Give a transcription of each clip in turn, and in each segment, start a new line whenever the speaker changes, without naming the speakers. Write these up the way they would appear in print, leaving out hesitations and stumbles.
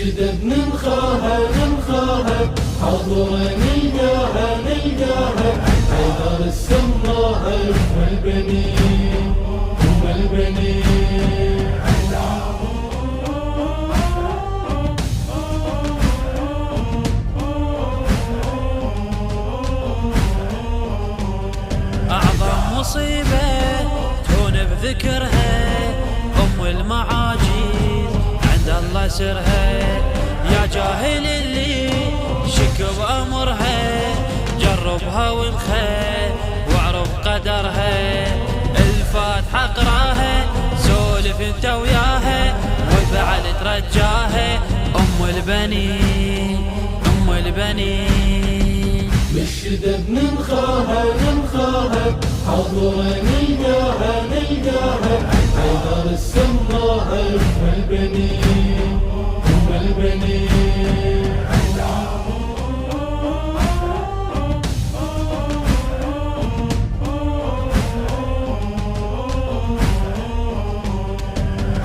بالشدد ننخاها حضورا نلقاها حيدر السماها والبنين
أعظم مصيبة تهون بذكرها أم المعاجيز عند الله سرها. يا جاهل اللي شك بأمرها جربها وانخى واعرف قدرها. الفاتحة اقراها سولف انت وياها وبعد ترجاها أم البنين
بالشدد ننخاها حضورا نلقاها حيدر السماها والبنين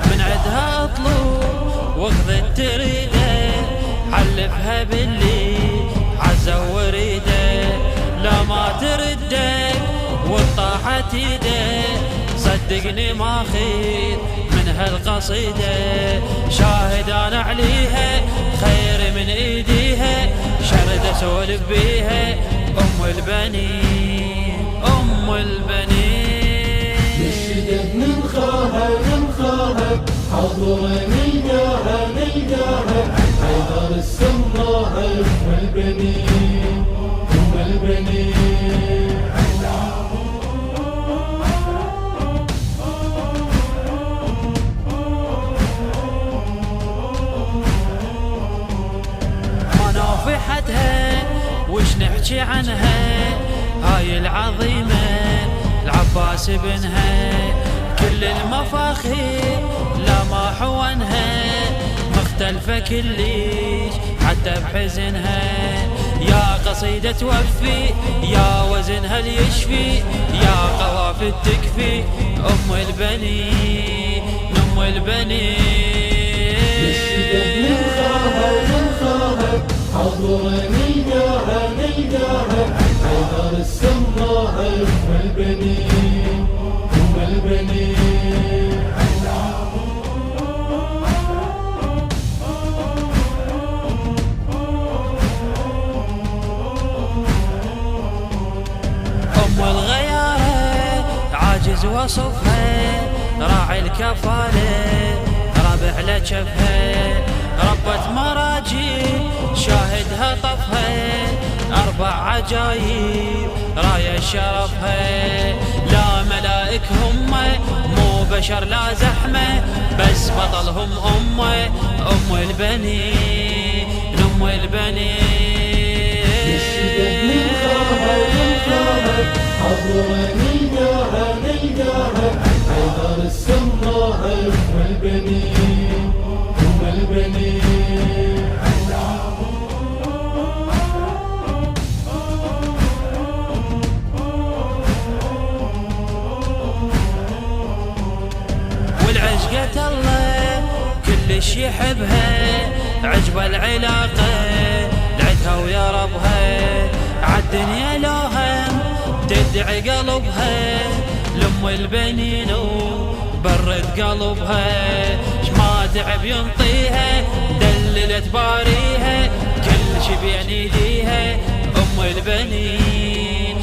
من عدها اطلب واخذت تريده حلفها باللي عزا وريده لا ما تردك وطاحت ايده صدقني ما خير من هالقصيده. شاهد انا عليها خير من ايديها شرد اسولف بيها ام البنين
بالشدد ننخاها حضورا نلقاها حيدر السماها والبنين
منافحتها وش نحكي عنها هاي العظيمة العباس بنها. كل المفاخير لا ما حونها مختلفة كليش حتى بحزنها. يا قصيدة توفي يا وزنها ليشفي يا قوافل تكفي أم البنين
بالشدد ننخاها حضورا نلقاها حيدر السماها والبنين
أم الغيارة عاجز وصفها راعي الكفالة ربع لجفها. ربت مراجيل شاهدها طفها 4 عجايب راية شرفها. لا ملائك هم مو بشر لا زحمة بس بطلهم أم البنين
بالشدد ننخاها حضورا نلقاها حيدر السماها والبنين
والعشقة الله كلش يحبها عجب العلاقة لعدها ويا ربها. عالدنيا لوهم تدعي قلبها لأم البنين برد قلبها. شما تعب ينطيها دللت باريها كل شي بين ايديها أم البنين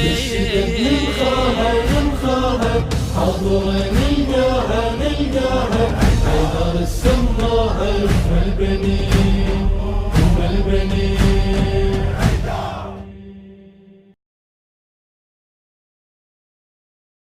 بالشدد ننخاها حضورا نلقاها حيدر السماها والبنين